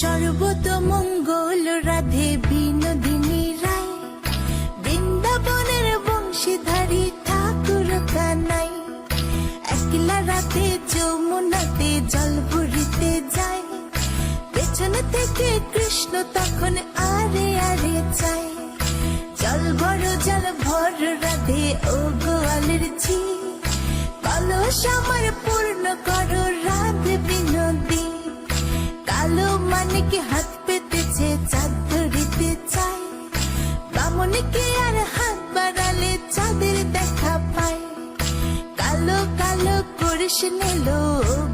সর্বতমঙ্গল রাধে বিনোদিনী রায়, বৃন্দাবনের বংশীধারী ঠাকুর কানাই। একলা রাতে যমুনাতে জল ভরিতে যায়, পেছনে থেকে কৃষ্ণ তখন আরে আরে চায়। জল ভর রাধে ও গোয়ালের ঝি, কলস আমার পূর্ণ করো রাধে বিনোদী। কালো মানিকে হাত পেতেছে চাঁদ ধরিতে চায়, বামনিকে আর হাত বাড়ালে চাঁদের দেখা পায়। কালো কালো করিস নিল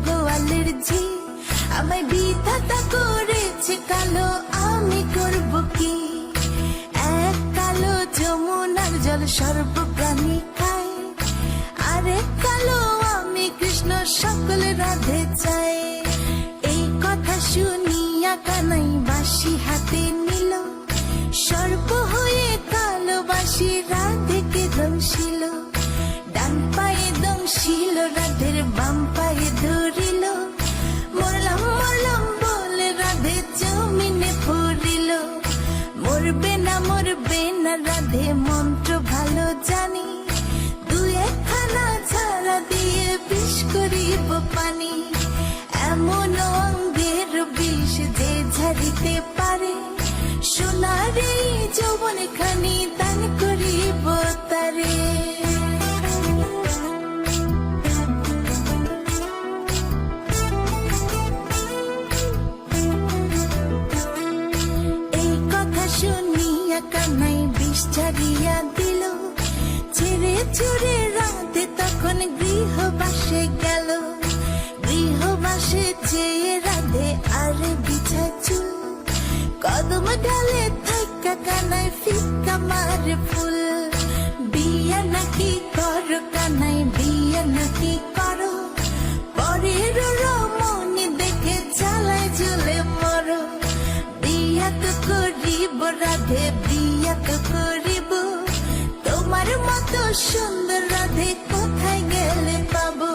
গোয়ালের ঝি, আমায় বিধাতা করেছে কালো, আমি করব কি? এক কালো যমুনার জল সর্বপ্রাণী খায়, আরেক কালো আমি কৃষ্ণ সকল রাধে চাই। এই কথা শুনিয়া কানাই বাঁশি হাতে নিল, সর্প হয়ে কালো বাঁশি রাধেকে দংশিল। ডান পায়ে দংশিল রাধের, বাম পায়ে ধরিল, মরলাম মরলাম বলে রাধে জমিনে পড়িল। মরবে না রাধে মন্ত্র ভালো জানি, দু একখানা ঝাড়া দিয়ে বিষ করিব পানি। এমন অঙ্গের বিষ যে ঝাড়িতে পারে, সোনার এই যৌবন খানি দান করিব তারে। এই কথা শুনিয়া কানাই বিষ ছাড়িয়া দিল, ছেড়ে ছুড়ে রাধে তখন গৃহবাসে গেল। গৃহবাসে চেয়ে রাধে আর বিছা চুল, কদম ডালে থাকা কানাই ফিকা মারে ফুল। বিয়া নাকি করো কানাই, বিয়া নাকি করো, পরের রমণী দেখে জ্বালায় জ্বলে মরো। বিয়া তো করিব রাধে, বিয়া তো করিব, তোমার মতো সুন্দর রাধে কোথায় গেলে পাবো?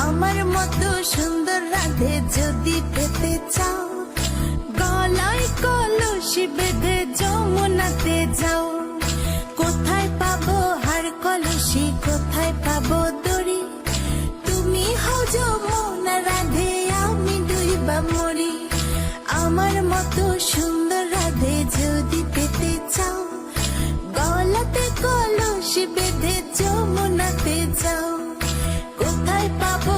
আমার মতো সুন্দর রাধে যদি পেতে চাও, গলায় কলসি বেঁধে যমুনাতে যাও। কোথায় পাবো হার কলসি, কোথায় পাবো দড়ি? তুমি হও যমুনা রাধে, আমি ডুইবা মরি। আমার মতো সুন্দর রাধে যদি পেতে চাও, গলাতে কলসি বেঁধে যমুনাতে যাও। কোথায় পাবো